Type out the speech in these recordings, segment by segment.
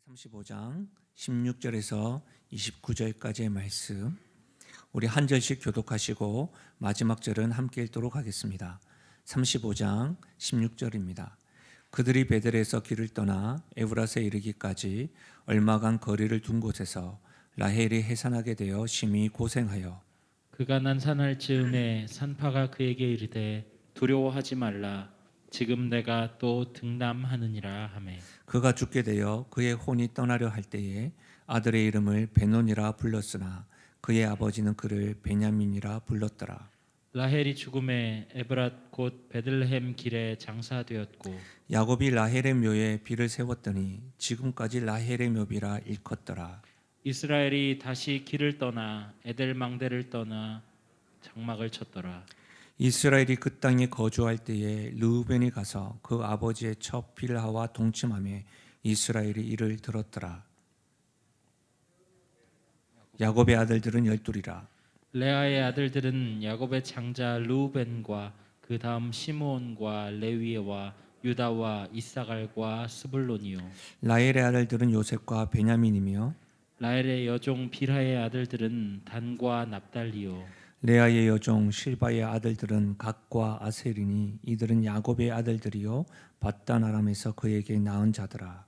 35장 16절에서 29절까지의 말씀, 우리 한 절씩 교독하시고 마지막 절은 함께 읽도록 하겠습니다. 35장 16절입니다. 그들이 베델에서 길을 떠나 에브라스에 이르기까지 얼마간 거리를 둔 곳에서 라헬이 해산하게 되어 심히 고생하여 그가 난산할 즈음에 산파가 그에게 이르되 두려워하지 말라. 지금 내가 또 등남하느니라 하매 그가 죽게 되어 그의 혼이 떠나려 할 때에 아들의 이름을 베논이라 불렀으나 그의 아버지는 그를 베냐민이라 불렀더라. 라헬이 죽음에 에브랏 곧 베들레헴 길에 장사되었고 야곱이 라헬의 묘에 비를 세웠더니 지금까지 라헬의 묘비라 일컫더라. 이스라엘이 다시 길을 떠나 에델망대를 떠나 장막을 쳤더라. 이스라엘이 그 땅에 거주할 때에 르우벤이 가서 그 아버지의 첩 빌하와 동침하며 이스라엘이 이를 들었더라. 야곱의 아들들은 열둘이라. 레아의 아들들은 야곱의 장자 르우벤과 그 다음 시므온과 레위와 유다와 이사갈과 스불론이요 라헬의 아들들은 요셉과 베냐민이며 라헬의 여종 빌하의 아들들은 단과 납달리요 레아의 여종 실바의 아들들은 각과 아셀이니 이들은 야곱의 아들들이요 밧단 아람에서 그에게 낳은 자더라.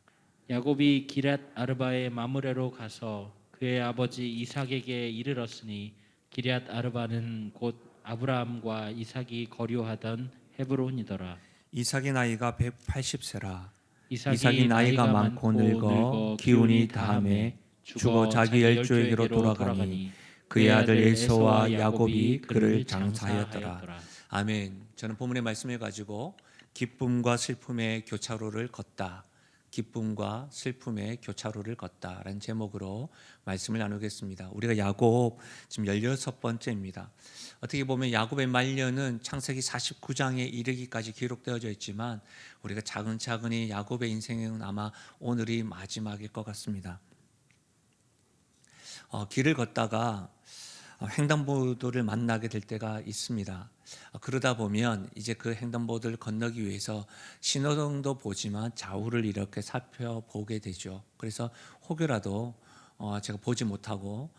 야곱이 기럇 아르바의 마므레로 가서 그의 아버지 이삭에게 이르렀으니 기럇 아르바는 곧 아브라함과 이삭이 거류하던 헤브론이더라. 이삭의 나이가 180세라. 이삭이 이삭이 나이가 많고 늙어 기운이 다함에 죽어 자기 열조에게로 돌아가니 그의 아들 에서와 야곱이 그를 장사하였더라. 아멘. 저는 본문의 말씀을 가지고 기쁨과 슬픔의 교차로를 걷다, 기쁨과 슬픔의 교차로를 걷다라는 제목으로 말씀을 나누겠습니다. 우리가 야곱 지금 16번째입니다. 어떻게 보면 야곱의 말년은 창세기 49장에 이르기까지 기록되어져 있지만 우리가 차근차근히 야곱의 인생은 아마 오늘이 마지막일 것 같습니다. 길을 걷다가 횡단보도를 만나게 될 때가 있습니다. 그러다 보면 이제 그 횡단보도를 건너기 위해서 신호등도 보지만 좌우를 이렇게 살펴보게 되죠. 그래서 혹여라도 제가 보지 못하고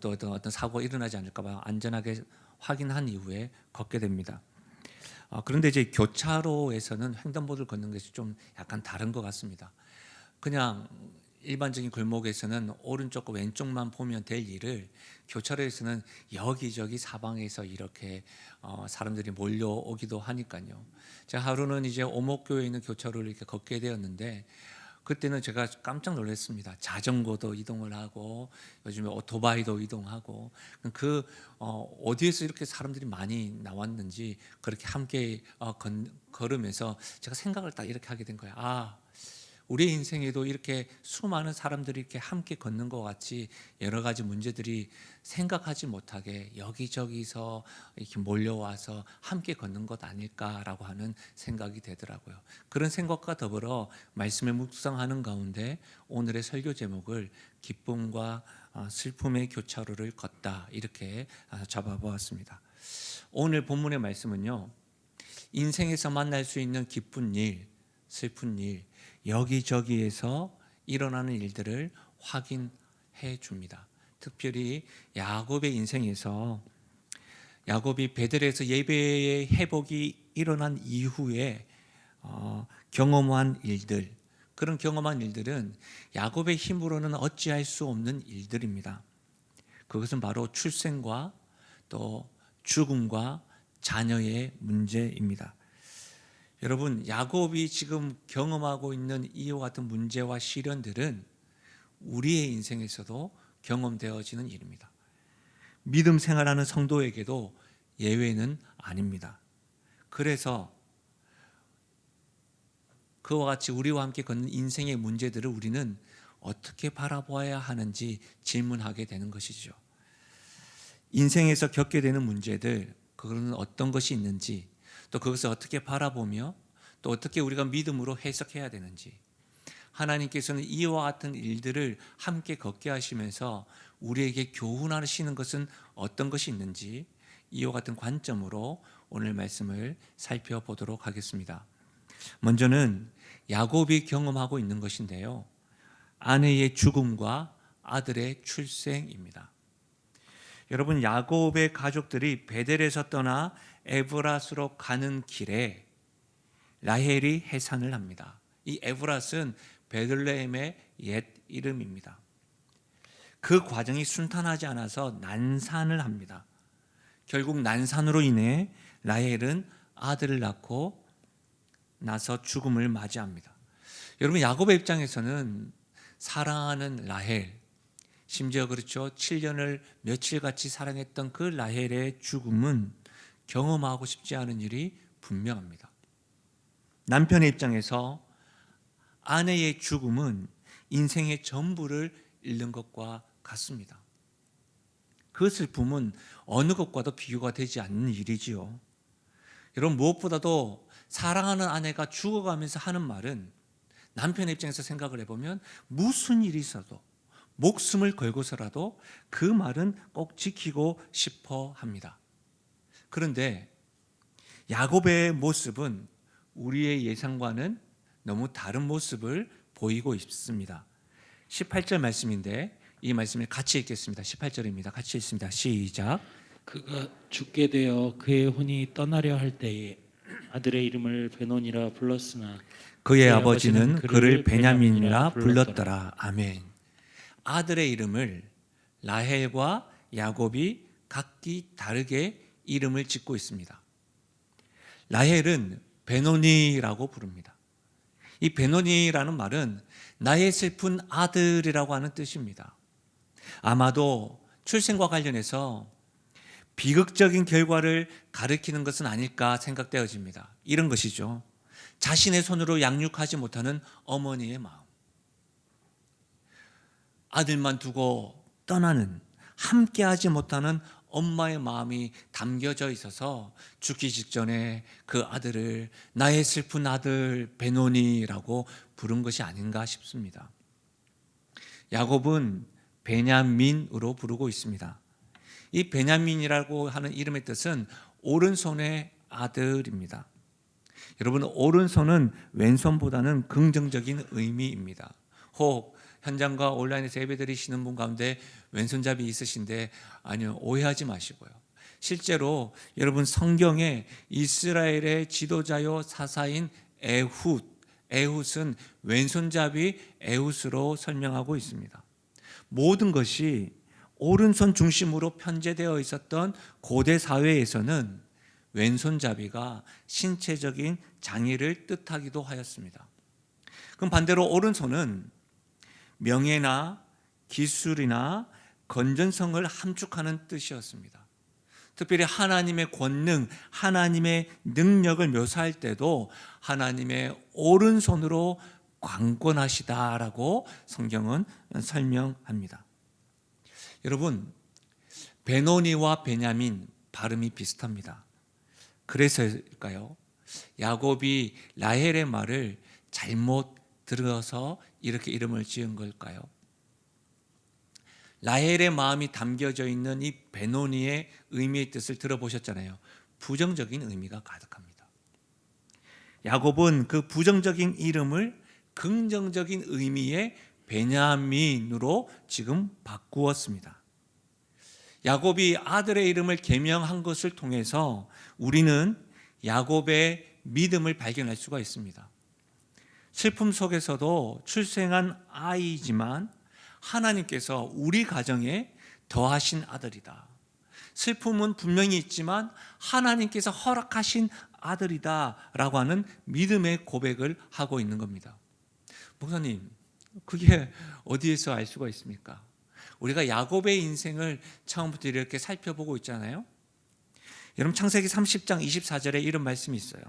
또 어떤 사고가 일어나지 않을까 봐 안전하게 확인한 이후에 걷게 됩니다. 그런데 이제 교차로에서는 횡단보도를 걷는 것이 좀 약간 다른 것 같습니다. 그냥 일반적인 골목에서는 오른쪽과 왼쪽만 보면 될 일을 교차로에서는 여기저기 사방에서 이렇게 사람들이 몰려오기도 하니까요. 제가 하루는 이제 오목교에 있는 교차로를 이렇게 걷게 되었는데 그때는 제가 깜짝 놀랐습니다. 자전거도 이동을 하고 요즘에 오토바이도 이동하고 어디에서 이렇게 사람들이 많이 나왔는지 그렇게 함께 걸으면서 제가 생각을 딱 이렇게 하게 된 거예요. 우리의 인생에도 이렇게 수많은 사람들이 이렇게 함께 걷는 것 같이 여러 가지 문제들이 생각하지 못하게 여기저기서 이렇게 몰려와서 함께 걷는 것 아닐까라고 하는 생각이 되더라고요. 그런 생각과 더불어 말씀을 묵상하는 가운데 오늘의 설교 제목을 기쁨과 슬픔의 교차로를 걷다 이렇게 잡아보았습니다. 오늘 본문의 말씀은요, 인생에서 만날 수 있는 기쁜 일, 슬픈 일, 여기저기에서 일어나는 일들을 확인해 줍니다. 특별히 야곱의 인생에서 야곱이 베델에서 예배의 회복이 일어난 이후에 경험한 일들, 그런 경험한 일들은 야곱의 힘으로는 어찌할 수 없는 일들입니다. 그것은 바로 출생과 또 죽음과 자녀의 문제입니다. 여러분, 야곱이 지금 경험하고 있는 이와 같은 문제와 시련들은 우리의 인생에서도 경험되어지는 일입니다. 믿음 생활하는 성도에게도 예외는 아닙니다. 그래서 그와 같이 우리와 함께 걷는 인생의 문제들을 우리는 어떻게 바라보아야 하는지 질문하게 되는 것이죠. 인생에서 겪게 되는 문제들, 그거는 어떤 것이 있는지, 또 그것을 어떻게 바라보며 또 어떻게 우리가 믿음으로 해석해야 되는지, 하나님께서는 이와 같은 일들을 함께 겪게 하시면서 우리에게 교훈하시는 것은 어떤 것이 있는지 이와 같은 관점으로 오늘 말씀을 살펴보도록 하겠습니다. 먼저는 야곱이 경험하고 있는 것인데요, 아내의 죽음과 아들의 출생입니다. 여러분, 야곱의 가족들이 베델에서 떠나 에브라스로 가는 길에 라헬이 해산을 합니다. 이 에브라스는 베들레헴의 옛 이름입니다. 그 과정이 순탄하지 않아서 난산을 합니다. 결국 난산으로 인해 라헬은 아들을 낳고 나서 죽음을 맞이합니다. 여러분, 야곱의 입장에서는 사랑하는 라헬, 심지어 그렇죠, 7년을 며칠같이 사랑했던 그 라헬의 죽음은 경험하고 싶지 않은 일이 분명합니다. 남편의 입장에서 아내의 죽음은 인생의 전부를 잃는 것과 같습니다. 그 슬픔은 어느 것과도 비교가 되지 않는 일이지요. 여러분, 무엇보다도 사랑하는 아내가 죽어가면서 하는 말은 남편의 입장에서 생각을 해보면 무슨 일이 있어도 목숨을 걸고서라도 그 말은 꼭 지키고 싶어 합니다. 그런데 야곱의 모습은 우리의 예상과는 너무 다른 모습을 보이고 있습니다. 18절 말씀인데 이 말씀을 같이 읽겠습니다. 18절입니다. 같이 읽습니다. 시작. 그가 죽게 되어 그의 혼이 떠나려 할 때에 아들의 이름을 베논이라 불렀으나 그의 아버지는 그를 베냐민이라 불렀더라. 아멘. 아들의 이름을 라헬과 야곱이 각기 다르게 이름을 짓고 있습니다. 라헬은 베노니라고 부릅니다. 이 베노니라는 말은 나의 슬픈 아들이라고 하는 뜻입니다. 아마도 출생과 관련해서 비극적인 결과를 가리키는 것은 아닐까 생각되어집니다. 이런 것이죠. 자신의 손으로 양육하지 못하는 어머니의 마음, 아들만 두고 떠나는, 함께하지 못하는 엄마의 마음이 담겨져 있어서 죽기 직전에 그 아들을 나의 슬픈 아들 베노니라고 부른 것이 아닌가 싶습니다. 야곱은 베냐민으로 부르고 있습니다. 이 베냐민이라고 하는 이름의 뜻은 오른손의 아들입니다. 여러분, 오른손은 왼손보다는 긍정적인 의미입니다. 혹 현장과 온라인에서 예배드리시는 분 가운데 왼손잡이 있으신데 아니요, 오해하지 마시고요. 실제로 여러분, 성경에 이스라엘의 지도자요 사사인 에훗은 왼손잡이 에훗으로 설명하고 있습니다. 모든 것이 오른손 중심으로 편제되어 있었던 고대 사회에서는 왼손잡이가 신체적인 장애를 뜻하기도 하였습니다. 그럼 반대로 오른손은 명예나 기술이나 건전성을 함축하는 뜻이었습니다. 특별히 하나님의 권능, 하나님의 능력을 묘사할 때도 하나님의 오른손으로 강권하시다라고 성경은 설명합니다. 여러분, 베노니와 베냐민 발음이 비슷합니다. 그래서일까요? 야곱이 라헬의 말을 잘못 들어서 이렇게 이름을 지은 걸까요? 라헬의 마음이 담겨져 있는 이 베노니의 의미의 뜻을 들어보셨잖아요. 부정적인 의미가 가득합니다. 야곱은 그 부정적인 이름을 긍정적인 의미의 베냐민으로 지금 바꾸었습니다. 야곱이 아들의 이름을 계명한 것을 통해서 우리는 야곱의 믿음을 발견할 수가 있습니다. 슬픔 속에서도 출생한 아이지만 하나님께서 우리 가정에 더하신 아들이다. 슬픔은 분명히 있지만 하나님께서 허락하신 아들이다 라고 하는 믿음의 고백을 하고 있는 겁니다. 목사님, 그게 어디에서 알 수가 있습니까? 우리가 야곱의 인생을 처음부터 이렇게 살펴보고 있잖아요. 여러분, 창세기 30장 24절에 이런 말씀이 있어요.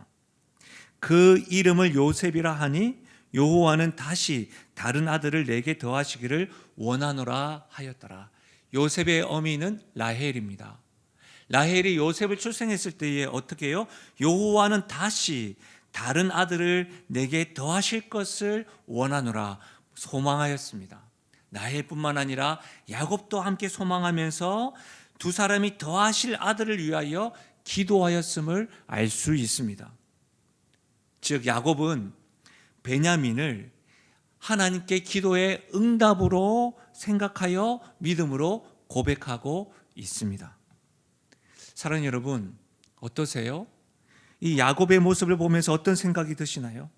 그 이름을 요셉이라 하니 여호와는 다시 다른 아들을 내게 더하시기를 원하노라 하였더라. 요셉의 어미는 라헬입니다. 라헬이 요셉을 출생했을 때에 어떻게 해요? 여호와는 다시 다른 아들을 내게 더하실 것을 원하노라, 소망하였습니다. 라헬뿐만 아니라 야곱도 함께 소망하면서 두 사람이 더하실 아들을 위하여 기도하였음을 알 수 있습니다. 즉 야곱은 베냐민을 하나님께 기도의 응답으로 생각하여 믿음으로 고백하고 있습니다. 사랑하는 여러분, 어떠세요? 이 야곱의 모습을 보면서 어떤 생각이 드시나요?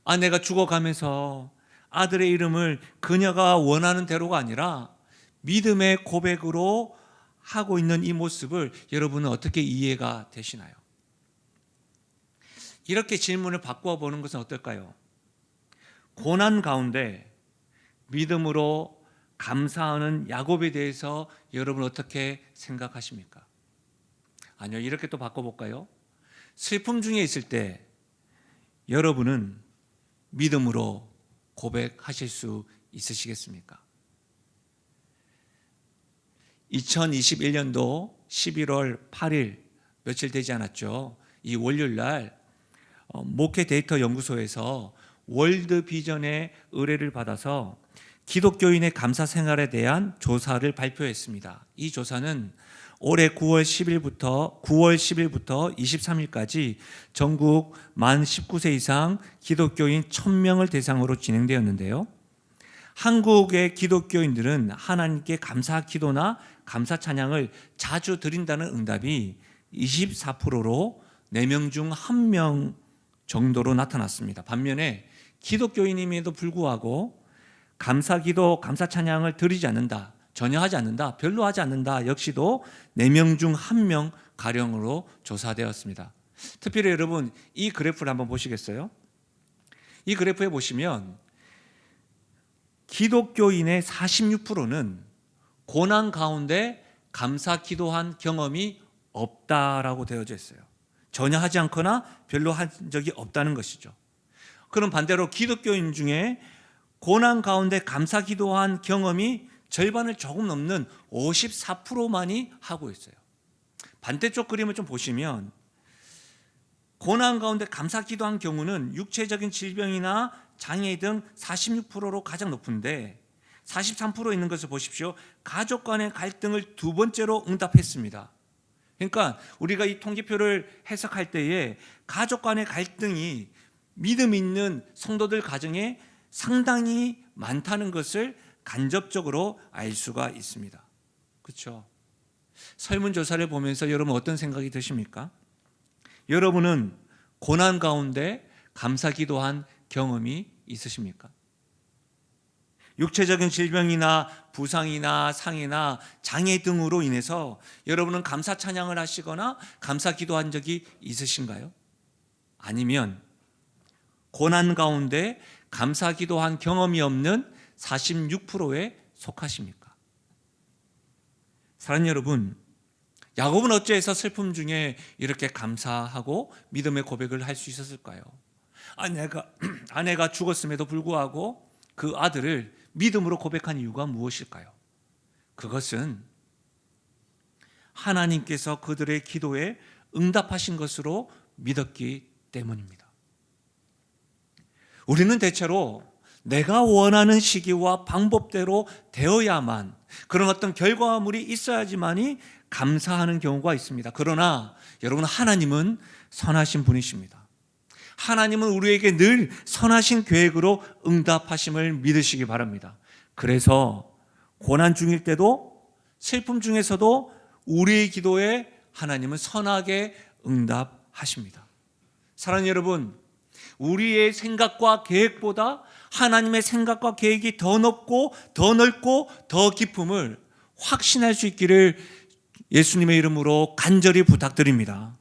아내가 죽어가면서 아들의 이름을 그녀가 원하는 대로가 아니라 믿음의 고백으로 하고 있는 이 모습을 여러분은 어떻게 이해가 되시나요? 이렇게 질문을 바꾸어 보는 것은 어떨까요? 고난 가운데 믿음으로 감사하는 야곱에 대해서 여러분 어떻게 생각하십니까? 아니요, 이렇게 또 바꿔볼까요? 슬픔 중에 있을 때 여러분은 믿음으로 고백하실 수 있으시겠습니까? 2021년도 11월 8일 며칠 되지 않았죠. 이 월요일 날 목회 데이터 연구소에서 월드 비전의 의뢰를 받아서 기독교인의 감사 생활에 대한 조사를 발표했습니다. 이 조사는 올해 9월 10일부터 23일까지 전국 만 19세 이상 기독교인 1000명을 대상으로 진행되었는데요. 한국의 기독교인들은 하나님께 감사 기도나 감사 찬양을 자주 드린다는 응답이 24%로 4명 중 1명 정도로 나타났습니다. 반면에 기독교인임에도 불구하고 감사 기도, 감사 찬양을 드리지 않는다, 전혀 하지 않는다, 별로 하지 않는다 역시도 4명 중 1명 가량으로 조사되었습니다. 특별히 여러분 이 그래프를 한번 보시겠어요? 이 그래프에 보시면 기독교인의 46%는 고난 가운데 감사 기도한 경험이 없다라고 되어져 있어요. 전혀 하지 않거나 별로 한 적이 없다는 것이죠. 그럼 반대로 기독교인 중에 고난 가운데 감사 기도한 경험이 절반을 조금 넘는 54%만이 하고 있어요. 반대쪽 그림을 좀 보시면 고난 가운데 감사 기도한 경우는 육체적인 질병이나 장애 등 46%로 가장 높은데 43% 있는 것을 보십시오. 가족 간의 갈등을 두 번째로 응답했습니다. 그러니까 우리가 이 통계표를 해석할 때에 가족 간의 갈등이 믿음 있는 성도들 가정에 상당히 많다는 것을 간접적으로 알 수가 있습니다. 그렇죠? 설문조사를 보면서 여러분 어떤 생각이 드십니까? 여러분은 고난 가운데 감사 기도한 경험이 있으십니까? 육체적인 질병이나 부상이나 상해나 장애 등으로 인해서 여러분은 감사 찬양을 하시거나 감사 기도한 적이 있으신가요? 아니면 고난 가운데 감사 기도한 경험이 없는 46%에 속하십니까? 사랑하는 여러분, 야곱은 어찌해서 슬픔 중에 이렇게 감사하고 믿음의 고백을 할 수 있었을까요? 아내가 죽었음에도 불구하고 그 아들을 믿음으로 고백한 이유가 무엇일까요? 그것은 하나님께서 그들의 기도에 응답하신 것으로 믿었기 때문입니다. 우리는 대체로 내가 원하는 시기와 방법대로 되어야만, 그런 어떤 결과물이 있어야지만이 감사하는 경우가 있습니다. 그러나 여러분, 하나님은 선하신 분이십니다. 하나님은 우리에게 늘 선하신 계획으로 응답하심을 믿으시기 바랍니다. 그래서 고난 중일 때도 슬픔 중에서도 우리의 기도에 하나님은 선하게 응답하십니다. 사랑하는 여러분, 우리의 생각과 계획보다 하나님의 생각과 계획이 더 높고 더 넓고 더 깊음을 확신할 수 있기를 예수님의 이름으로 간절히 부탁드립니다.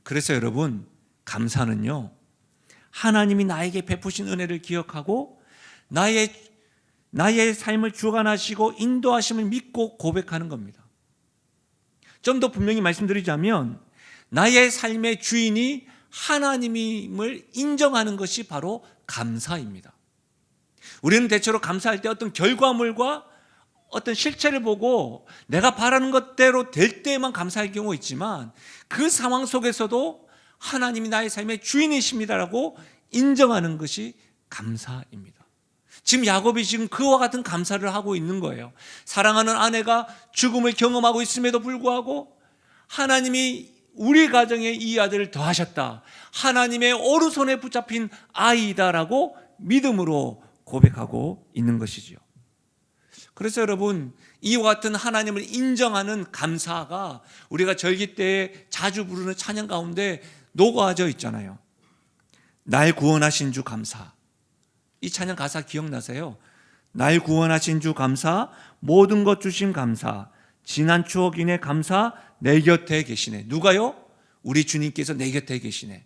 그래서 여러분, 감사는요, 하나님이 나에게 베푸신 은혜를 기억하고 나의 삶을 주관하시고 인도하심을 믿고 고백하는 겁니다. 좀 더 분명히 말씀드리자면 나의 삶의 주인이 하나님임을 인정하는 것이 바로 감사입니다. 우리는 대체로 감사할 때 어떤 결과물과 어떤 실체를 보고 내가 바라는 것대로 될 때만 감사할 경우가 있지만 그 상황 속에서도 하나님이 나의 삶의 주인이십니다라고 인정하는 것이 감사입니다. 지금 야곱이 지금 그와 같은 감사를 하고 있는 거예요. 사랑하는 아내가 죽음을 경험하고 있음에도 불구하고 하나님이 우리 가정에 이 아들을 더하셨다, 하나님의 오른손에 붙잡힌 아이다라고 믿음으로 고백하고 있는 것이지요. 그래서 여러분, 이와 같은 하나님을 인정하는 감사가 우리가 절기 때에 자주 부르는 찬양 가운데 녹아져 있잖아요. 날 구원하신 주 감사. 이 찬양 가사 기억나세요? 날 구원하신 주 감사, 모든 것 주신 감사, 지난 추억 인해 감사, 내 곁에 계시네. 누가요? 우리 주님께서 내 곁에 계시네.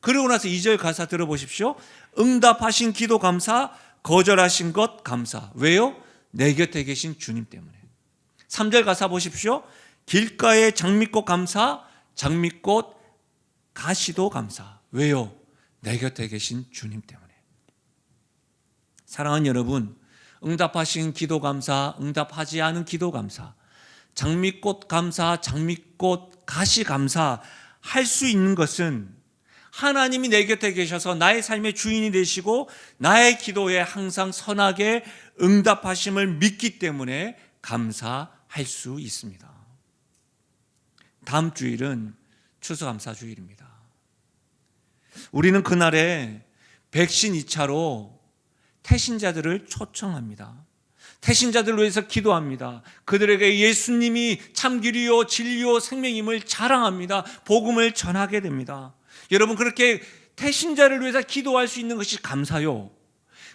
그러고 나서 2절 가사 들어보십시오. 응답하신 기도 감사, 거절하신 것 감사. 왜요? 내 곁에 계신 주님 때문에. 3절 가사 보십시오. 길가에 장미꽃 감사, 장미꽃 가시도 감사. 왜요? 내 곁에 계신 주님 때문에. 사랑하는 여러분, 응답하신 기도 감사, 응답하지 않은 기도 감사, 장미꽃 감사, 장미꽃 가시 감사 할 수 있는 것은 하나님이 내 곁에 계셔서 나의 삶의 주인이 되시고 나의 기도에 항상 선하게 응답하심을 믿기 때문에 감사할 수 있습니다. 다음 주일은 추수감사주일입니다. 우리는 그날에 백신 2차로 태신자들을 초청합니다. 태신자들을 위해서 기도합니다. 그들에게 예수님이 참 길이요 진리요 생명임을 자랑합니다. 복음을 전하게 됩니다. 여러분, 그렇게 태신자를 위해서 기도할 수 있는 것이 감사요.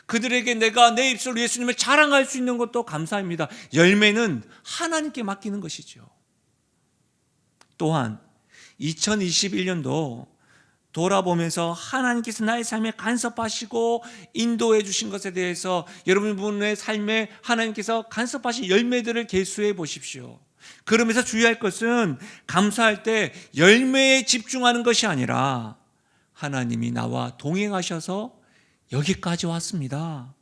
그들에게 내가 내 입술로 예수님을 자랑할 수 있는 것도 감사입니다. 열매는 하나님께 맡기는 것이죠. 또한 2021년도 돌아보면서 하나님께서 나의 삶에 간섭하시고 인도해 주신 것에 대해서 여러분의 삶에 하나님께서 간섭하신 열매들을 계수해 보십시오. 그러면서 주의할 것은 감사할 때 열매에 집중하는 것이 아니라 하나님이 나와 동행하셔서 여기까지 왔습니다.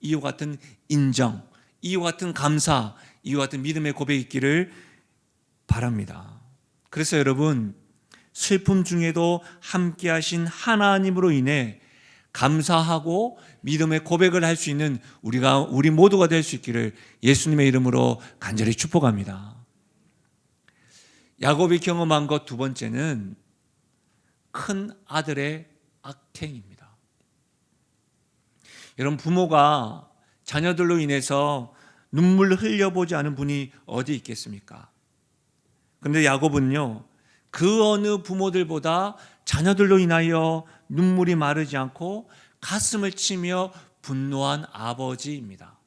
이와 같은 인정, 이와 같은 감사, 이와 같은 믿음의 고백이 있기를 바랍니다. 그래서 여러분, 슬픔 중에도 함께 하신 하나님으로 인해 감사하고 믿음의 고백을 할 수 있는 우리 모두가 될 수 있기를 예수님의 이름으로 간절히 축복합니다. 야곱이 경험한 것 두 번째는 큰 아들의 악행입니다. 여러분, 부모가 자녀들로 인해서 눈물을 흘려보지 않은 분이 어디 있겠습니까? 그런데 야곱은요, 그 어느 부모들보다 자녀들로 인하여 눈물이 마르지 않고 가슴을 치며 분노한 아버지입니다.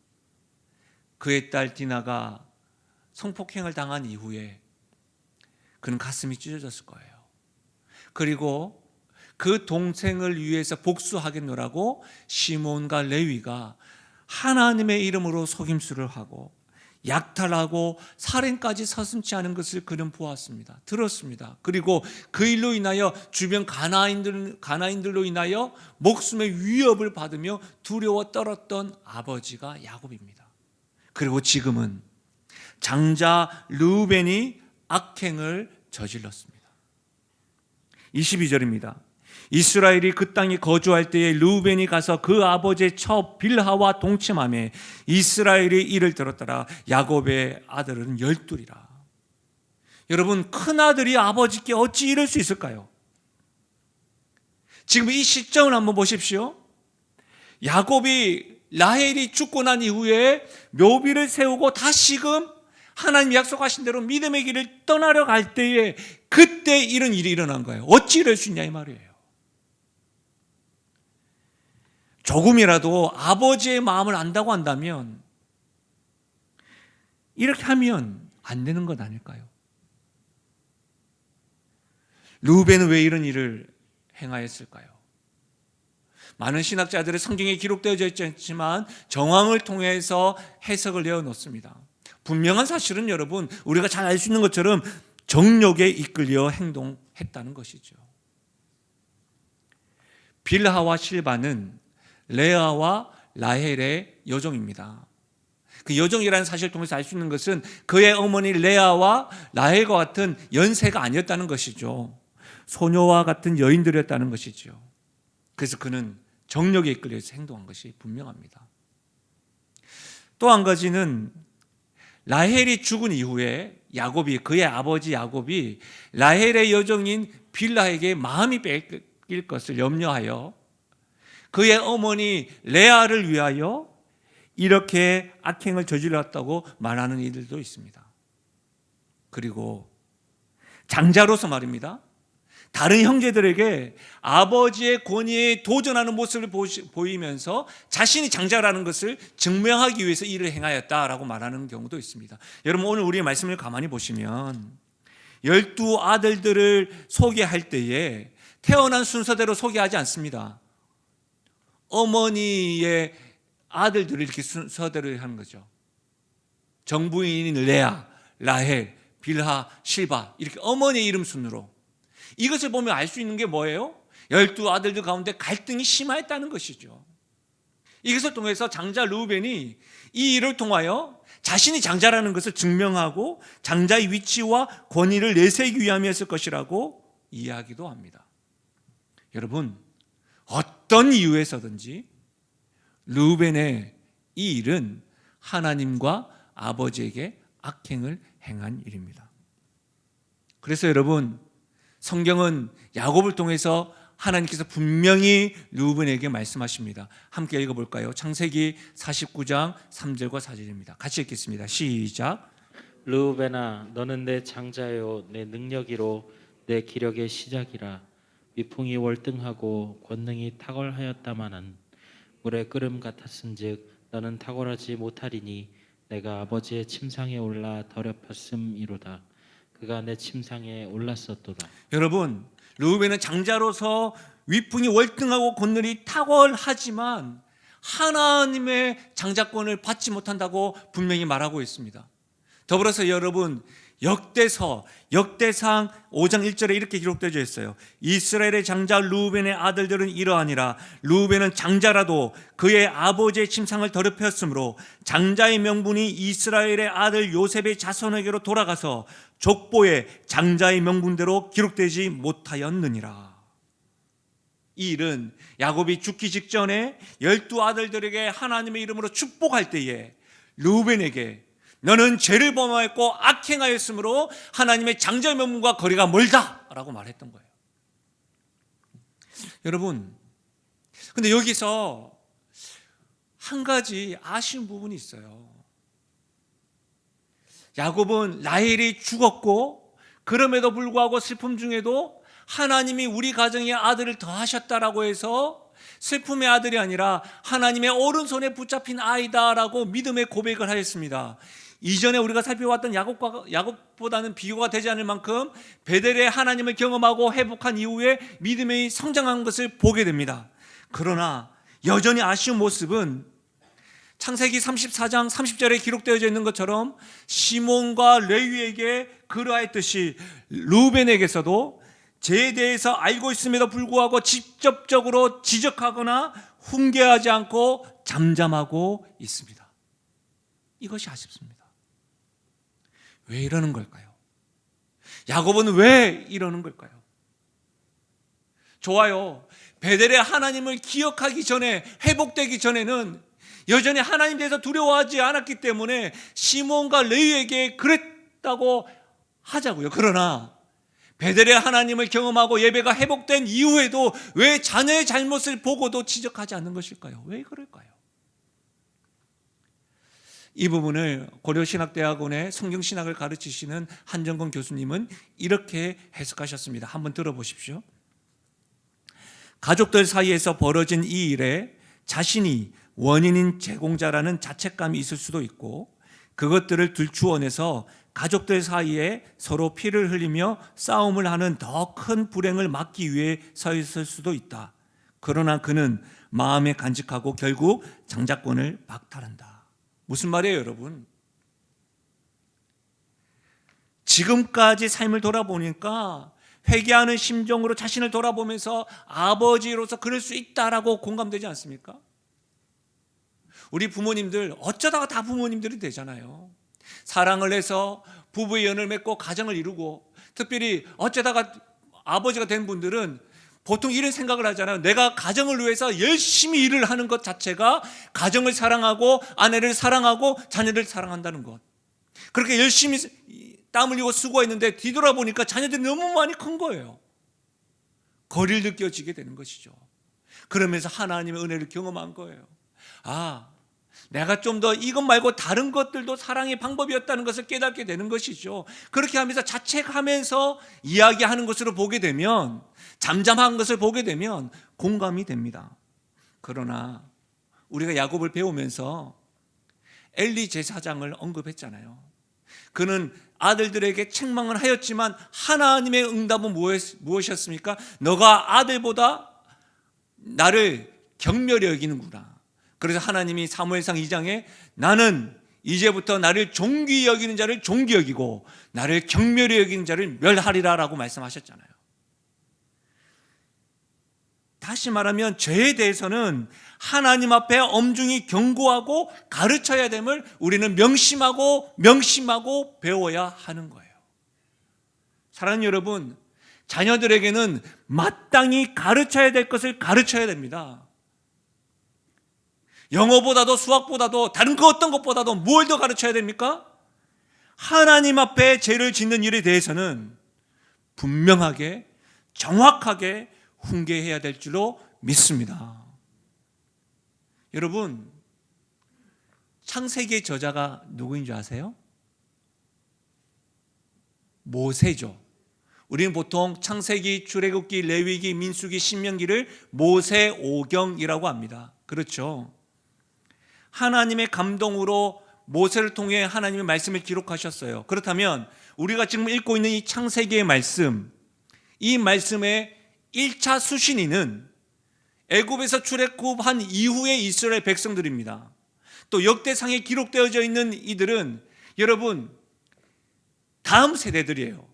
그의 딸 디나가 성폭행을 당한 이후에 그는 가슴이 찢어졌을 거예요. 그리고 그 동생을 위해서 복수하겠노라고 시몬과 레위가 하나님의 이름으로 속임수를 하고 약탈하고 살인까지 서슴지 않은 것을 그는 보았습니다. 들었습니다. 그리고 그 일로 인하여 주변 가나인들로 인하여 목숨의 위협을 받으며 두려워 떨었던 아버지가 야곱입니다. 그리고 지금은 장자 르우벤이 악행을 저질렀습니다. 22절입니다. 이스라엘이 그 땅에 거주할 때에 르우벤이 가서 그 아버지의 처 빌하와 동침하며 이스라엘이 이를 들었더라. 야곱의 아들은 12이라. 여러분, 큰아들이 아버지께 어찌 이럴 수 있을까요? 지금 이 시점을 한번 보십시오. 야곱이 라헬이 죽고 난 이후에 묘비를 세우고 다시금 하나님 약속하신 대로 믿음의 길을 떠나려 갈 때에 그때 이런 일이 일어난 거예요. 어찌 이럴 수 있냐 이 말이에요. 조금이라도 아버지의 마음을 안다고 한다면 이렇게 하면 안 되는 것 아닐까요? 르우벤은 왜 이런 일을 행하였을까요? 많은 신학자들의 성경에 기록되어져 있지만 정황을 통해서 해석을 내어놓습니다. 분명한 사실은 여러분, 우리가 잘 알 수 있는 것처럼 정욕에 이끌려 행동했다는 것이죠. 빌하와 실바는 레아와 라헬의 여종입니다. 그 여종이라는 사실을 통해서 알 수 있는 것은 그의 어머니 레아와 라헬과 같은 연세가 아니었다는 것이죠. 소녀와 같은 여인들이었다는 것이죠. 그래서 그는 정욕에 이끌려서 행동한 것이 분명합니다. 또 한 가지는 라헬이 죽은 이후에 그의 아버지 야곱이 라헬의 여종인 빌하에게 마음이 뺏길 것을 염려하여 그의 어머니 레아를 위하여 이렇게 악행을 저질렀다고 말하는 이들도 있습니다. 그리고 장자로서 말입니다. 다른 형제들에게 아버지의 권위에 도전하는 모습을 보이면서 자신이 장자라는 것을 증명하기 위해서 일을 행하였다라고 말하는 경우도 있습니다. 여러분, 오늘 우리의 말씀을 가만히 보시면 12아들들을 소개할 때에 태어난 순서대로 소개하지 않습니다. 어머니의 아들들을 이렇게 순서대로 하는 거죠. 정부인인 레아, 라헬, 빌하, 실바, 이렇게 어머니의 이름 순으로. 이것을 보면 알 수 있는 게 뭐예요? 12아들들 가운데 갈등이 심하였다는 것이죠. 이것을 통해서 장자 르우벤이 이 일을 통하여 자신이 장자라는 것을 증명하고 장자의 위치와 권위를 내세우기 위함이었을 것이라고 이야기도 합니다. 여러분, 어떤 이유에서든지 르우벤의 이 일은 하나님과 아버지에게 악행을 행한 일입니다. 그래서 여러분, 성경은 야곱을 통해서 하나님께서 분명히 르우벤에게 말씀하십니다. 함께 읽어볼까요? 창세기 49장 3절과 4절입니다. 같이 읽겠습니다. 시작. 르우벤아, 너는 내 장자요, 내 능력이로 내 기력의 시작이라. 위풍이 월등하고 권능이 탁월하였다마는 물의 끓음 같았은즉 너는 탁월하지 못하리니 내가 아버지의 침상에 올라 더럽혔음이로다. 그가 내 침상에 올랐었도다. 여러분, 르우벤은 장자로서 위풍이 월등하고 권능이 탁월하지만 하나님의 장자권을 받지 못한다고 분명히 말하고 있습니다. 더불어서 여러분, 역대상 5장 1절에 이렇게 기록되어 있어요. 이스라엘의 장자 르우벤의 아들들은 이러하니라. 르우벤은 장자라도 그의 아버지의 침상을 더럽혔으므로 장자의 명분이 이스라엘의 아들 요셉의 자손에게로 돌아가서 족보에 장자의 명분대로 기록되지 못하였느니라. 이 일은 야곱이 죽기 직전에 12아들들에게 하나님의 이름으로 축복할 때에 르우벤에게 너는 죄를 범하였고 악행하였으므로 하나님의 장자의 명분과 거리가 멀다라고 말했던 거예요. 여러분, 근데 여기서 한 가지 아쉬운 부분이 있어요. 야곱은 라헬이 죽었고 그럼에도 불구하고 슬픔 중에도 하나님이 우리 가정에 아들을 더하셨다라고 해서 슬픔의 아들이 아니라 하나님의 오른손에 붙잡힌 아이다라고 믿음의 고백을 하였습니다. 이전에 우리가 살펴봤던 야곱보다는 비교가 되지 않을 만큼 베델의 하나님을 경험하고 회복한 이후에 믿음이 성장한 것을 보게 됩니다. 그러나 여전히 아쉬운 모습은 창세기 34장 30절에 기록되어져 있는 것처럼 시몬과 레위에게 그러하였듯이 르우벤에게서도 죄에 대해서 알고 있음에도 불구하고 직접적으로 지적하거나 훈계하지 않고 잠잠하고 있습니다. 이것이 아쉽습니다. 왜 이러는 걸까요? 야곱은 왜 이러는 걸까요? 좋아요. 베델의 하나님을 기억하기 전에, 회복되기 전에는 여전히 하나님 대해서 두려워하지 않았기 때문에 시몬과 레위에게 그랬다고 하자고요. 그러나 베델의 하나님을 경험하고 예배가 회복된 이후에도 왜 자녀의 잘못을 보고도 지적하지 않는 것일까요? 왜 그럴까요? 이 부분을 고려신학대학원의 성경신학을 가르치시는 한정건 교수님은 이렇게 해석하셨습니다. 한번 들어보십시오. 가족들 사이에서 벌어진 이 일에 자신이 원인인 제공자라는 자책감이 있을 수도 있고 그것들을 들추어내서 가족들 사이에 서로 피를 흘리며 싸움을 하는 더 큰 불행을 막기 위해 서 있을 수도 있다. 그러나 그는 마음에 간직하고 결국 장자권을 박탈한다. 무슨 말이에요, 여러분? 지금까지 삶을 돌아보니까 회개하는 심정으로 자신을 돌아보면서 아버지로서 그럴 수 있다라고 공감되지 않습니까? 우리 부모님들 어쩌다가 다 부모님들이 되잖아요. 사랑을 해서 부부의 연을 맺고 가정을 이루고, 특별히 어쩌다가 아버지가 된 분들은 보통 이런 생각을 하잖아요. 내가 가정을 위해서 열심히 일을 하는 것 자체가 가정을 사랑하고 아내를 사랑하고 자녀를 사랑한다는 것. 그렇게 열심히 땀 흘리고 수고했는데 뒤돌아보니까 자녀들이 너무 많이 큰 거예요. 거리를 느껴지게 되는 것이죠. 그러면서 하나님의 은혜를 경험한 거예요. 아, 내가 좀 더 이것 말고 다른 것들도 사랑의 방법이었다는 것을 깨닫게 되는 것이죠. 그렇게 하면서 자책하면서 이야기하는 것으로 보게 되면, 잠잠한 것을 보게 되면 공감이 됩니다. 그러나 우리가 야곱을 배우면서 엘리 제사장을 언급했잖아요. 그는 아들들에게 책망을 하였지만 하나님의 응답은 무엇이었습니까? 너가 아들보다 나를 경멸히 여기는구나. 그래서 하나님이 사무엘상 2장에 나는 이제부터 나를 존귀히 여기는 자를 존귀히 여기고 나를 경멸히 여기는 자를 멸하리라 라고 말씀하셨잖아요. 다시 말하면 죄에 대해서는 하나님 앞에 엄중히 경고하고 가르쳐야 됨을 우리는 명심하고 배워야 하는 거예요. 사랑하는 여러분, 자녀들에게는 마땅히 가르쳐야 될 것을 가르쳐야 됩니다. 영어보다도 수학보다도 다른 그 어떤 것보다도 뭘 더 가르쳐야 됩니까? 하나님 앞에 죄를 짓는 일에 대해서는 분명하게 정확하게 훈계해야 될 줄로 믿습니다. 여러분, 창세기의 저자가 누구인 줄 아세요? 모세죠. 우리는 보통 창세기, 출애굽기, 레위기, 민수기, 신명기를 모세오경이라고 합니다. 그렇죠. 하나님의 감동으로 모세를 통해 하나님의 말씀을 기록하셨어요. 그렇다면 우리가 지금 읽고 있는 이 창세기의 말씀, 이 말씀의 1차 수신인은 애굽에서 출애굽한 이후의 이스라엘 백성들입니다. 또 역대상에 기록되어져 있는 이들은 여러분 다음 세대들이에요.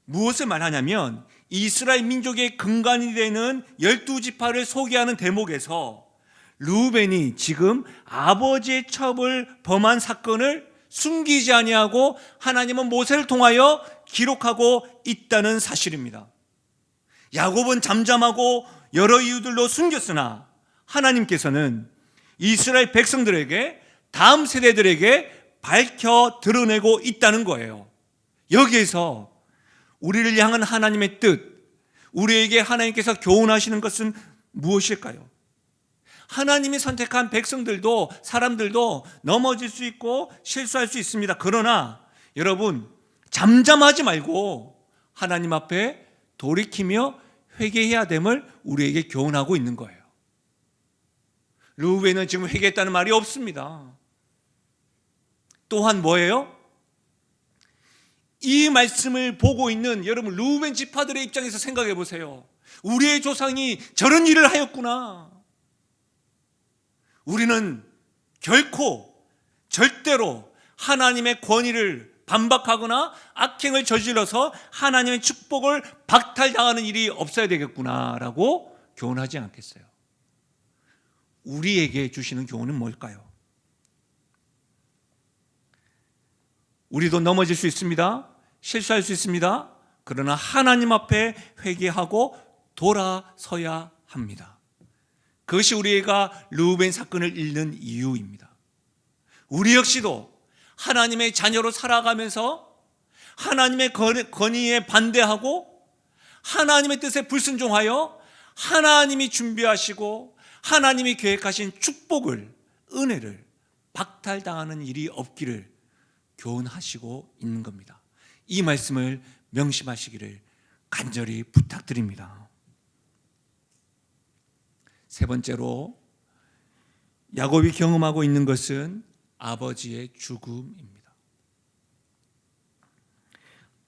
무엇을 말하냐면 이스라엘 민족의 근간이 되는 12지파를 소개하는 대목에서 르우벤이 지금 아버지의 첩을 범한 사건을 숨기지 아니하고 하나님은 모세를 통하여 기록하고 있다는 사실입니다. 야곱은 잠잠하고 여러 이유들로 숨겼으나 하나님께서는 이스라엘 백성들에게, 다음 세대들에게 밝혀 드러내고 있다는 거예요. 여기에서 우리를 향한 하나님의 뜻, 우리에게 하나님께서 교훈하시는 것은 무엇일까요? 하나님이 선택한 백성들도, 사람들도 넘어질 수 있고 실수할 수 있습니다. 그러나 여러분, 잠잠하지 말고 하나님 앞에 돌이키며 회개해야 됨을 우리에게 교훈하고 있는 거예요. 르우벤은 지금 회개했다는 말이 없습니다. 또한 뭐예요? 이 말씀을 보고 있는 여러분 르우벤 지파들의 입장에서 생각해 보세요. 우리의 조상이 저런 일을 하였구나. 우리는 결코 절대로 하나님의 권위를 반박하거나 악행을 저질러서 하나님의 축복을 박탈당하는 일이 없어야 되겠구나라고 교훈하지 않겠어요? 우리에게 주시는 교훈은 뭘까요? 우리도 넘어질 수 있습니다. 실수할 수 있습니다. 그러나 하나님 앞에 회개하고 돌아서야 합니다. 그것이 우리가 르우벤 사건을 읽는 이유입니다. 우리 역시도 하나님의 자녀로 살아가면서 하나님의 권위에 반대하고 하나님의 뜻에 불순종하여 하나님이 준비하시고 하나님이 계획하신 축복을, 은혜를 박탈당하는 일이 없기를 교훈하시고 있는 겁니다. 이 말씀을 명심하시기를 간절히 부탁드립니다. 세 번째로 야곱이 경험하고 있는 것은 아버지의 죽음입니다.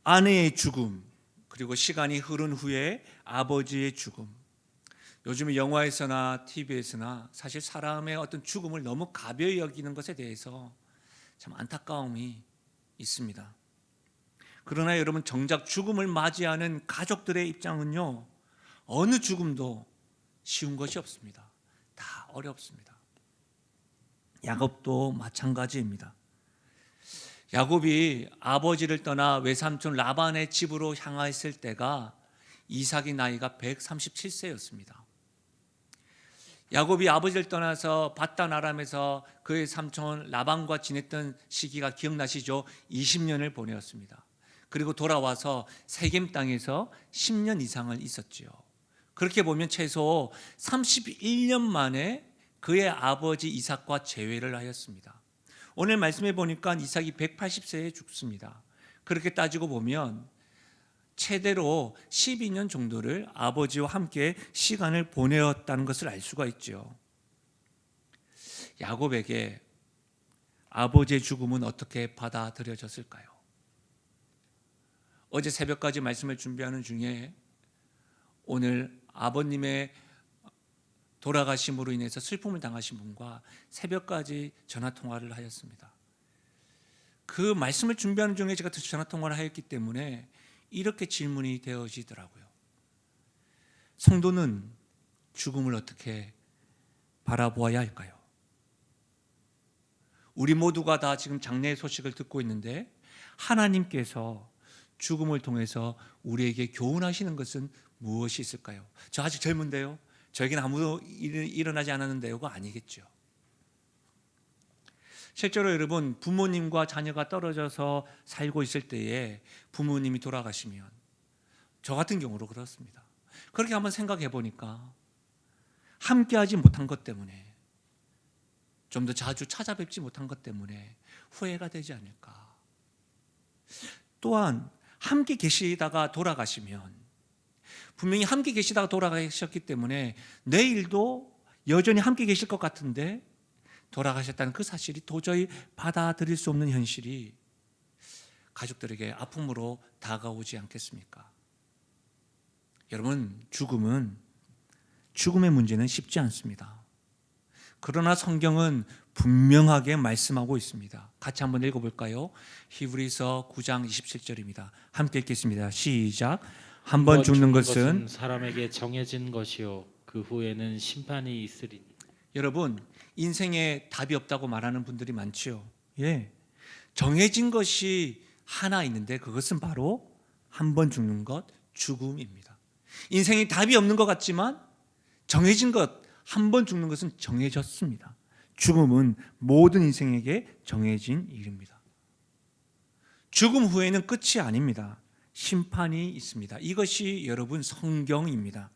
아내의 죽음, 그리고 시간이 흐른 후에 아버지의 죽음. 요즘 영화에서나 TV에서나 사실 사람의 어떤 죽음을 너무 가벼이 여기는 것에 대해서 참 안타까움이 있습니다. 그러나 여러분, 정작 죽음을 맞이하는 가족들의 입장은요, 어느 죽음도 쉬운 것이 없습니다. 다 어렵습니다. 야곱도 마찬가지입니다. 야곱이 아버지를 떠나 외삼촌 라반의 집으로 향했을 때가 이삭의 나이가 137세였습니다. 야곱이 아버지를 떠나서 밧단 아람에서 그의 삼촌 라반과 지냈던 시기가 기억나시죠? 20년을 보내었습니다. 그리고 돌아와서 세겜 땅에서 10년 이상을 있었지요. 그렇게 보면 최소 31년 만에 그의 아버지 이삭과 재회를 하였습니다. 오늘 말씀해 보니까 이삭이 180세에 죽습니다. 그렇게 따지고 보면 최대로 12년 정도를 아버지와 함께 시간을 보내었다는 것을 알 수가 있죠. 야곱에게 아버지의 죽음은 어떻게 받아들여졌을까요? 어제 새벽까지 말씀을 준비하는 중에 오늘 아버님의 돌아가심으로 인해서 슬픔을 당하신 분과 새벽까지 전화통화를 하였습니다. 그 말씀을 준비하는 중에 제가 전화통화를 하였기 때문에 이렇게 질문이 되어지더라고요. 성도는 죽음을 어떻게 바라보아야 할까요? 우리 모두가 다 지금 장례의 소식을 듣고 있는데 하나님께서 죽음을 통해서 우리에게 교훈하시는 것은 무엇이 있을까요? 저 아직 젊은데요. 저에게는 아무도 일어나지 않았는데요가 아니겠죠. 실제로 여러분, 부모님과 자녀가 떨어져서 살고 있을 때에 부모님이 돌아가시면 저 같은 경우로 그렇습니다. 그렇게 한번 생각해 보니까 함께하지 못한 것 때문에, 좀 더 자주 찾아뵙지 못한 것 때문에 후회가 되지 않을까. 또한 함께 계시다가 돌아가시면, 분명히 함께 계시다가 돌아가셨기 때문에 내일도 여전히 함께 계실 것 같은데 돌아가셨다는 그 사실이 도저히 받아들일 수 없는 현실이 가족들에게 아픔으로 다가오지 않겠습니까? 여러분, 죽음의 문제는 쉽지 않습니다. 그러나 성경은 분명하게 말씀하고 있습니다. 같이 한번 읽어볼까요? 히브리서 9장 27절입니다. 함께 읽겠습니다. 시작. 한 번 죽는 것은 사람에게 정해진 것이요 그 후에는 심판이 있으리니. 여러분, 인생에 답이 없다고 말하는 분들이 많지요. 예, 정해진 것이 하나 있는데 그것은 바로 한 번 죽는 것, 죽음입니다. 인생이 답이 없는 것 같지만 정해진 것, 한 번 죽는 것은 정해졌습니다. 죽음은 모든 인생에게 정해진 일입니다. 죽음 후에는 끝이 아닙니다. 심판이 있습니다. 이것이 여러분 성경입니다.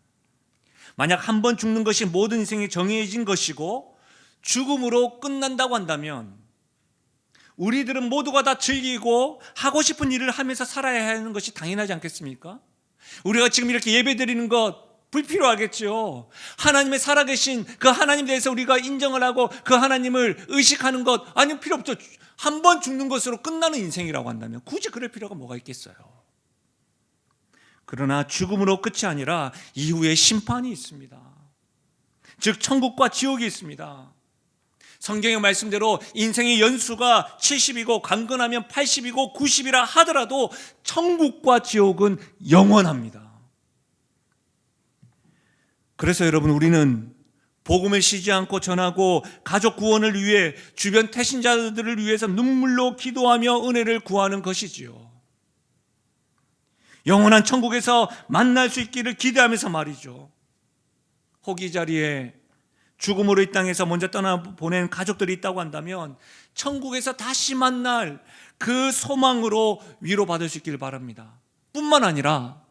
만약 한 번 죽는 것이 모든 인생에 정해진 것이고 죽음으로 끝난다고 한다면 우리들은 모두가 다 즐기고 하고 싶은 일을 하면서 살아야 하는 것이 당연하지 않겠습니까? 우리가 지금 이렇게 예배드리는 것 불필요하겠죠. 하나님의 살아계신 그 하나님 대해서 우리가 인정을 하고 그 하나님을 의식하는 것 아니 필요 없죠. 한 번 죽는 것으로 끝나는 인생이라고 한다면 굳이 그럴 필요가 뭐가 있겠어요. 그러나 죽음으로 끝이 아니라 이후에 심판이 있습니다. 즉 천국과 지옥이 있습니다. 성경의 말씀대로 인생의 연수가 70이고 강건하면 80이고 90이라 하더라도 천국과 지옥은 영원합니다. 그래서 여러분, 우리는 복음을 쉬지 않고 전하고 가족 구원을 위해 주변 태신자들을 위해서 눈물로 기도하며 은혜를 구하는 것이지요. 영원한 천국에서 만날 수 있기를 기대하면서 말이죠. 혹이 자리에 죽음으로 이 땅에서 먼저 떠나보낸 가족들이 있다고 한다면 천국에서 다시 만날 그 소망으로 위로받을 수 있기를 바랍니다. 뿐만 아니라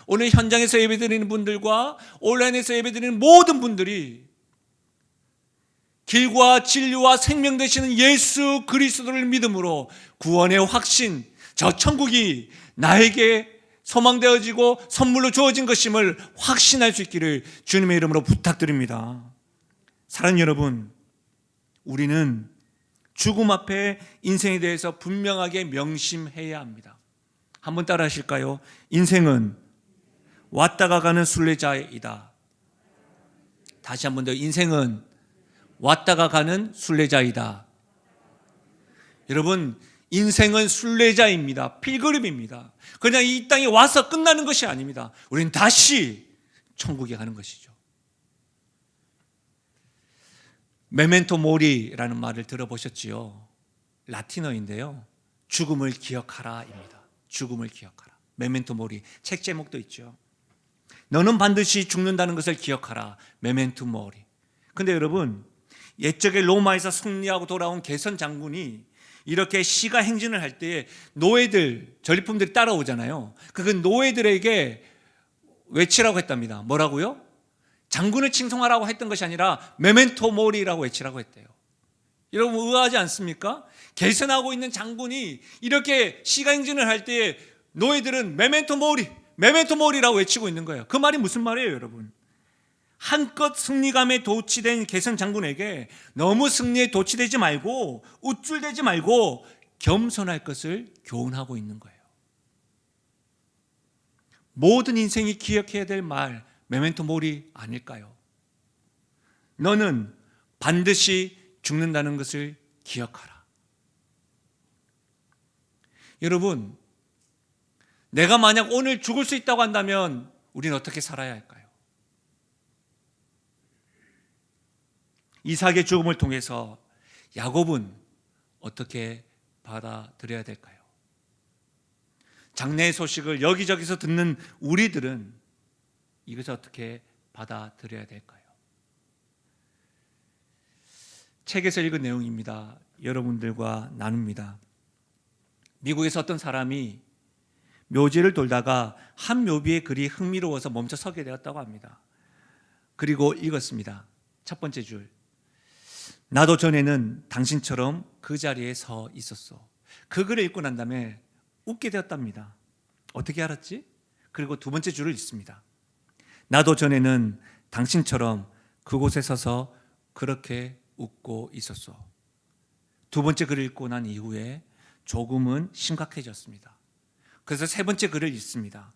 오늘 현장에서 예배드리는 분들과 온라인에서 예배드리는 모든 분들이 길과 진리와 생명 되시는 예수 그리스도를 믿음으로 구원의 확신, 저 천국이 나에게 소망되어지고 선물로 주어진 것임을 확신할 수 있기를 주님의 이름으로 부탁드립니다. 사랑하는 여러분, 우리는 죽음 앞에 인생에 대해서 분명하게 명심해야 합니다. 한번 따라 하실까요? 인생은 왔다가 가는 순례자이다. 다시 한번 더, 인생은 왔다가 가는 순례자이다. 여러분, 인생은 순례자입니다. 필그림입니다. 그냥 이 땅에 와서 끝나는 것이 아닙니다. 우리는 다시 천국에 가는 것이죠. 메멘토 모리라는 말을 들어보셨지요? 라틴어인데요. 죽음을 기억하라입니다. 죽음을 기억하라. 메멘토 모리. 책 제목도 있죠. 너는 반드시 죽는다는 것을 기억하라. 메멘토 모리. 근데 여러분, 옛적에 로마에서 승리하고 돌아온 개선 장군이 이렇게 시가 행진을 할 때에 노예들, 전리품들이 따라오잖아요. 그 노예들에게 외치라고 했답니다. 뭐라고요? 장군을 칭송하라고 했던 것이 아니라 메멘토 모리라고 외치라고 했대요. 여러분 의아하지 않습니까? 계산하고 있는 장군이 이렇게 시가행진을 할 때에 노예들은 메멘토 모리, 메멘토 모리라고 외치고 있는 거예요. 그 말이 무슨 말이에요, 여러분? 한껏 승리감에 도취된 계선 장군에게 너무 승리에 도취되지 말고 우쭐대지 말고 겸손할 것을 교훈하고 있는 거예요. 모든 인생이 기억해야 될 말, 메멘토 모리 아닐까요? 너는 반드시 죽는다는 것을 기억하라. 여러분, 내가 만약 오늘 죽을 수 있다고 한다면 우리는 어떻게 살아야 할까요? 이삭의 죽음을 통해서 야곱은 어떻게 받아들여야 될까요? 장래의 소식을 여기저기서 듣는 우리들은 이것을 어떻게 받아들여야 될까요? 책에서 읽은 내용입니다. 여러분들과 나눕니다. 미국에서 어떤 사람이 묘지를 돌다가 한 묘비의 글이 흥미로워서 멈춰 서게 되었다고 합니다. 그리고 읽었습니다. 첫 번째 줄. 나도 전에는 당신처럼 그 자리에 서 있었어. 그 글을 읽고 난 다음에 웃게 되었답니다. 어떻게 알았지? 그리고 두 번째 줄을 읽습니다. 나도 전에는 당신처럼 그곳에 서서 그렇게 웃고 있었어. 두 번째 글을 읽고 난 이후에 조금은 심각해졌습니다. 그래서 세 번째 글을 읽습니다.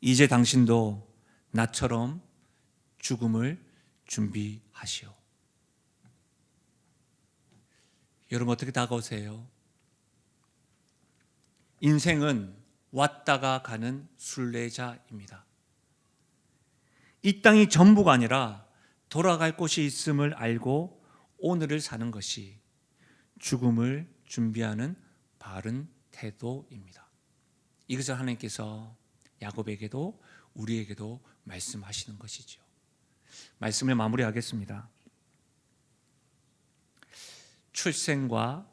이제 당신도 나처럼 죽음을 준비하시오. 여러분 어떻게 다가오세요? 인생은 왔다가 가는 순례자입니다. 이 땅이 전부가 아니라 돌아갈 곳이 있음을 알고 오늘을 사는 것이 죽음을 준비하는 바른 태도입니다. 이것을 하나님께서 야곱에게도 우리에게도 말씀하시는 것이죠. 말씀을 마무리하겠습니다. 출생과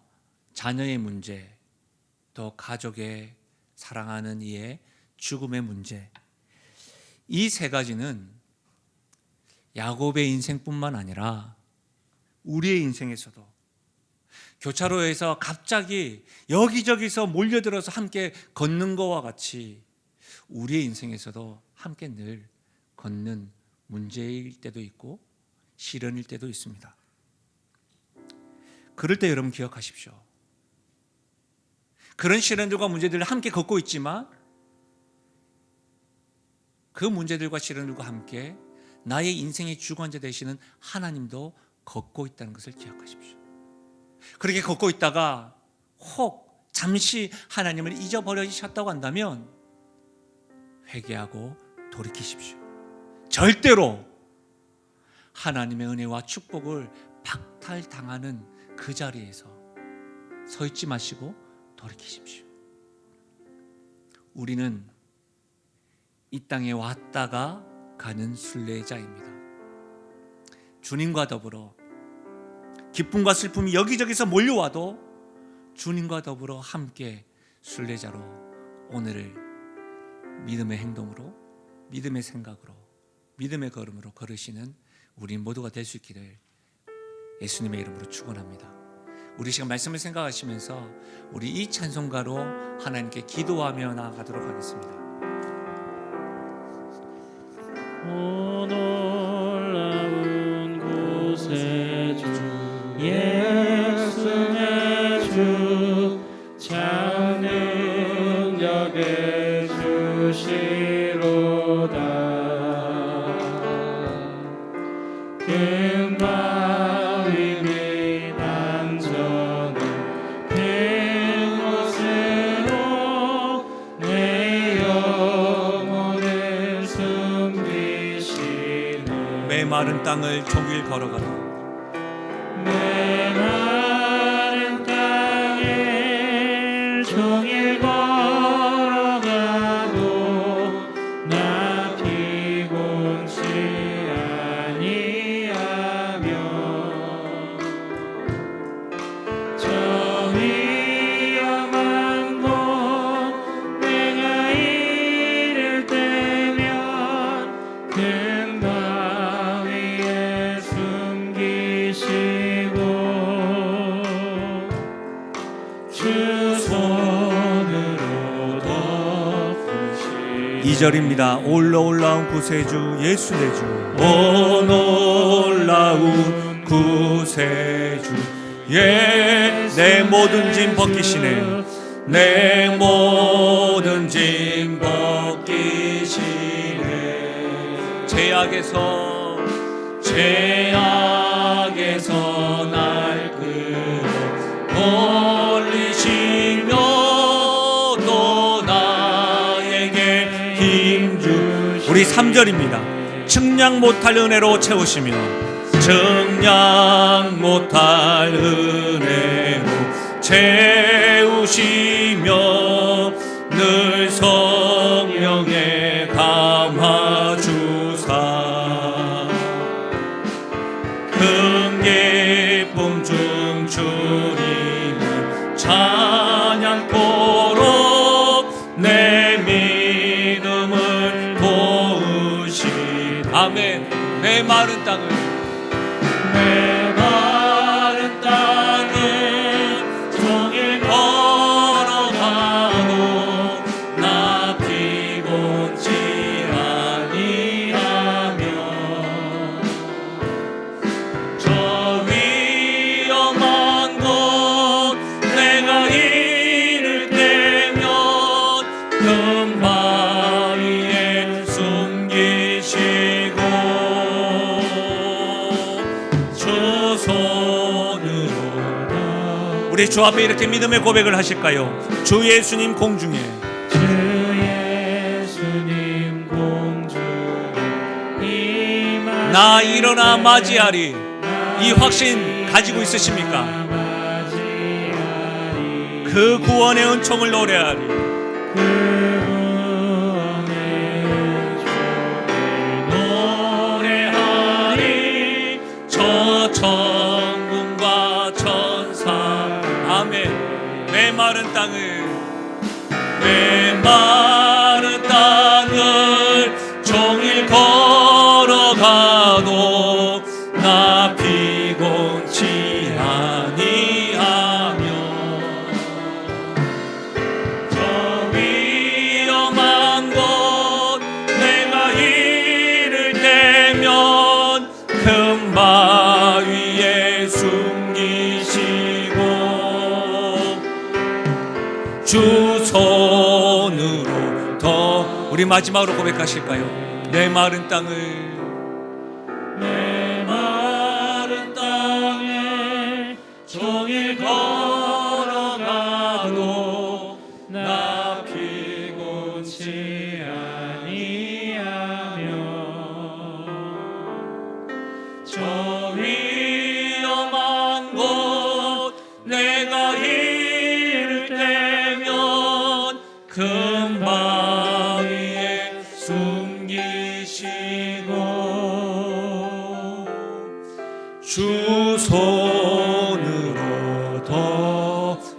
자녀의 문제, 또 가족의 사랑하는 이의 죽음의 문제, 이 세 가지는 야곱의 인생뿐만 아니라 우리의 인생에서도 교차로에서 갑자기 여기저기서 몰려들어서 함께 걷는 것과 같이 우리의 인생에서도 함께 늘 걷는 문제일 때도 있고 시련일 때도 있습니다. 그럴 때 여러분 기억하십시오. 그런 시련들과 문제들을 함께 걷고 있지만 그 문제들과 시련들과 함께 나의 인생의 주관자 되시는 하나님도 걷고 있다는 것을 기억하십시오. 그렇게 걷고 있다가 혹 잠시 하나님을 잊어버리셨다고 한다면 회개하고 돌이키십시오. 절대로 하나님의 은혜와 축복을 박탈당하는 그 자리에서 서 있지 마시고 돌이키십시오. 우리는 이 땅에 왔다가 가는 순례자입니다. 주님과 더불어 기쁨과 슬픔이 여기저기서 몰려와도 주님과 더불어 함께 순례자로 오늘을 믿음의 행동으로, 믿음의 생각으로, 믿음의 걸음으로 걸으시는 우리 모두가 될 수 있기를 예수님의 이름으로 축원합니다. 우리 시간 말씀을 생각하시면서 우리 이 찬송가로 하나님께 기도하며 나아가도록 하겠습니다. 오 놀라운 곳에 주 예수의 주 장능력의 주시로다. 큰 바위 밑 안전은 큰 곳으로 내 영혼을 숨기시네. 메마른 땅을 종일 걸어가라. 메마른 땅을 종일 걸어가도 나 피곤치 아니하며 저 위험한 곳 내가 이를 때면 2절입니다. 올라온 구세주 예수 내 주, 오 놀라운 구세주, 내 모든 짐 벗기시네, 내 모든 짐 벗기시네. 죄악에서 날 끌어 올리시며 또 나에게 힘주시네. 우리 3절입니다. 측량 못할 은혜로 채우시며, 측량 못할 은혜로 채우시며 늘 성령에 감화주사, 큰 기쁨 중 주님을 찬양토록 내 믿음을 도우시. 아멘. 내 마른 땅을 종일 걸어가도 나 피곤치 아니하며, 저 위험한 곳 내가 이를 때면 큰 바위에 숨기시고 주 손으로. 우리 주 앞에 이렇게 믿음의 고백을 하실까요? 주 예수님 공중에, 주 예수님 공중에 나 일어나 맞이하리. 이 확신 가지고 있으십니까? 그 구원의 은총을 노래하리. 노래하리. 저 천군과 천사. 아멘. 메마른 땅을 종일 걸어가도 나 피곤치 아니하며, 저 위험한 곳 내가 이를 때면 큰 바위에 숨기시고 주 손으로 더. 우리 마지막으로 고백하실까요? 내 마른 땅을 종일 걸어가도 나 피곤치 아니하며, 저 위험한 곳 내가 이를 때면 큰 바위에 숨기시고 주 손으로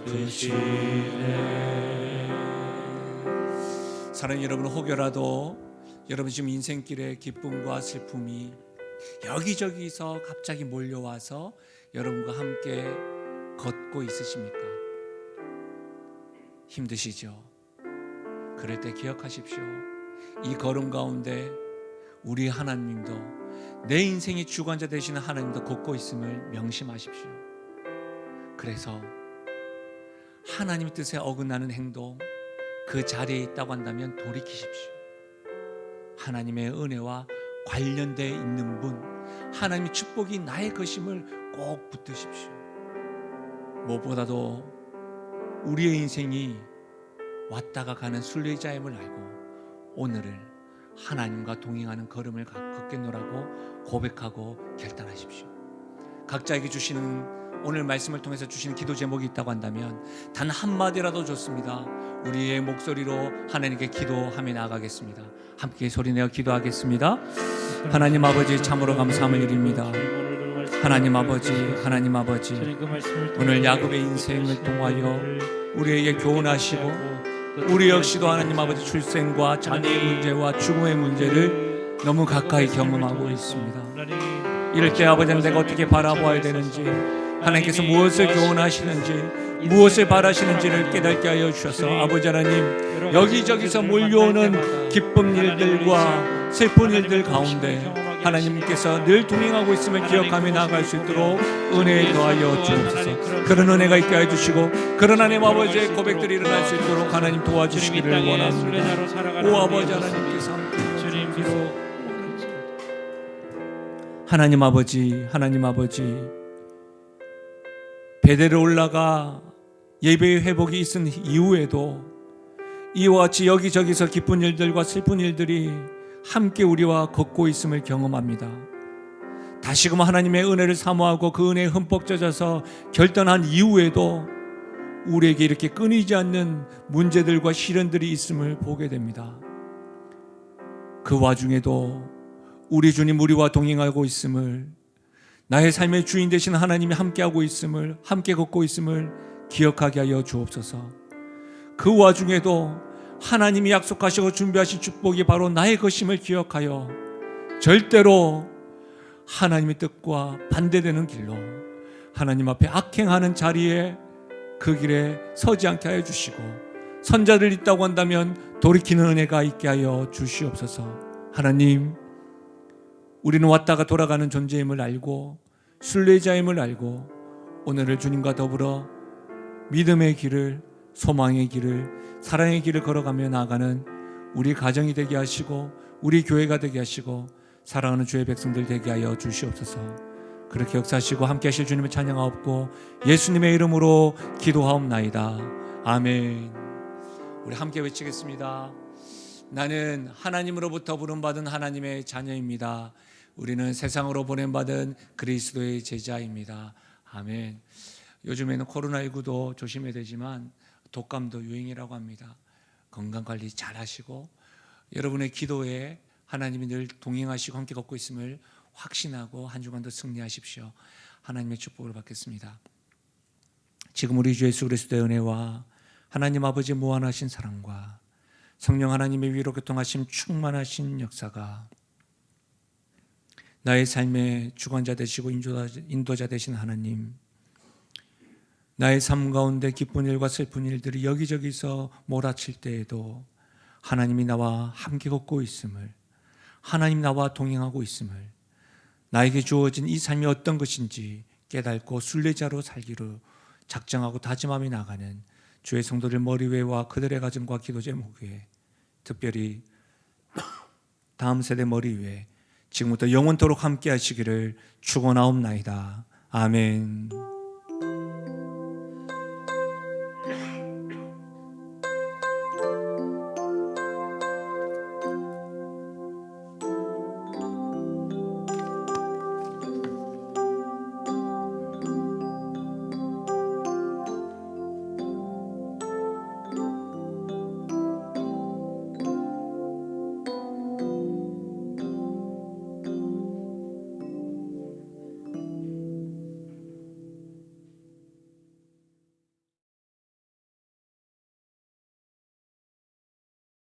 덮으시네. 사랑하는 여러분, 혹여라도 여러분 지금 인생길에 기쁨과 슬픔이 여기저기서 갑자기 몰려와서 여러분과 함께 걷고 있으십니까? 힘드시죠? 그럴 때 기억하십시오. 이 걸음 가운데 우리 하나님도, 내 인생의 주관자 되시는 하나님도 걷고 있음을 명심하십시오. 그래서 하나님의 뜻에 어긋나는 행동, 그 자리에 있다고 한다면 돌이키십시오. 하나님의 은혜와 관련되어 있는 분, 하나님의 축복이 나의 것임을 꼭 붙드십시오. 무엇보다도 우리의 인생이 왔다가 가는 순례자임을 알고 오늘을 하나님과 동행하는 걸음을 걷겠노라고 고백하고 결단하십시오. 각자에게 주시는, 오늘 말씀을 통해서 주시는 기도 제목이 있다고 한다면 단 한마디라도 좋습니다. 우리의 목소리로 하나님께 기도하며 나아가겠습니다. 함께 소리내어 기도하겠습니다. 하나님 아버지, 참으로 감사함을 드립니다. 하나님 아버지, 하나님 아버지, 오늘 야곱의 인생을 통하여 우리에게 교훈하시고, 우리 역시도 하나님 아버지 출생과 자녀의 문제와 죽음의 문제를 너무 가까이 경험하고 있습니다. 이럴 때 아버지, 내가 어떻게 바라보아야 되는지, 하나님께서 무엇을 교훈하시는지, 무엇을 바라시는지를 깨닫게 하여 주셔서 아버지 하나님, 여기저기서 몰려오는 기쁜 일들과 슬픈 일들 가운데 하나님께서 늘 동행하고 있음을 기억하며 나아갈 수 있도록 은혜에 더하여 주옵소서. 그런 은혜가 있게 해주시고 그런 하나님 아버지의 고백들이 일어날 수 있도록 하나님 도와주시기를 원합니다. 오 아버지 하나님께서 하나님 아버지 베델에 올라가 예배의 회복이 있은 이후에도 이와 같이 여기저기서 기쁜 일들과 슬픈 일들이 함께 우리와 걷고 있음을 경험합니다. 다시금 하나님의 은혜를 사모하고 그 은혜에 흠뻑 젖어서 결단한 이후에도 우리에게 이렇게 끊이지 않는 문제들과 시련들이 있음을 보게 됩니다. 그 와중에도 우리 주님 우리와 동행하고 있음을, 나의 삶의 주인 되신 하나님이 함께하고 있음을, 함께 걷고 있음을 기억하게 하여 주옵소서. 그 와중에도 하나님이 약속하시고 준비하신 축복이 바로 나의 것임을 기억하여 절대로 하나님의 뜻과 반대되는 길로 하나님 앞에 악행하는 자리에 그 길에 서지 않게 하여 주시고, 선자들 있다고 한다면 돌이키는 은혜가 있게 하여 주시옵소서. 하나님, 우리는 왔다가 돌아가는 존재임을 알고 순례자임을 알고 오늘을 주님과 더불어 믿음의 길을, 소망의 길을, 사랑의 길을 걸어가며 나아가는 우리 가정이 되게 하시고 우리 교회가 되게 하시고 사랑하는 주의 백성들 되게 하여 주시옵소서. 그렇게 역사하시고 함께 하실 주님을 찬양하옵고 예수님의 이름으로 기도하옵나이다. 아멘. 우리 함께 외치겠습니다. 나는 하나님으로부터 부름받은 하나님의 자녀입니다. 우리는 세상으로 보냄받은 그리스도의 제자입니다. 아멘. 요즘에는 코로나19도 조심해야 되지만 독감도 유행이라고 합니다. 건강관리 잘 하시고 여러분의 기도에 하나님이 늘 동행하시고 함께 걷고 있음을 확신하고 한 주간도 승리하십시오. 하나님의 축복을 받겠습니다. 지금 우리 주 예수 그리스도의 은혜와 하나님 아버지의 무한하신 사랑과 성령 하나님의 위로 교통하심 충만하신 역사가 나의 삶의 주관자 되시고 인도자 되신 하나님, 나의 삶 가운데 기쁜 일과 슬픈 일들이 여기저기서 몰아칠 때에도 하나님이 나와 함께 걷고 있음을, 하나님 나와 동행하고 있음을, 나에게 주어진 이 삶이 어떤 것인지 깨닫고 순례자로 살기로 작정하고 다짐하며 나가는 주의 성도들 머리 위에와 그들의 가정과 기도 제목 위에, 특별히 다음 세대 머리 위에 지금부터 영원토록 함께 하시기를 축원하옵나이다. 아멘.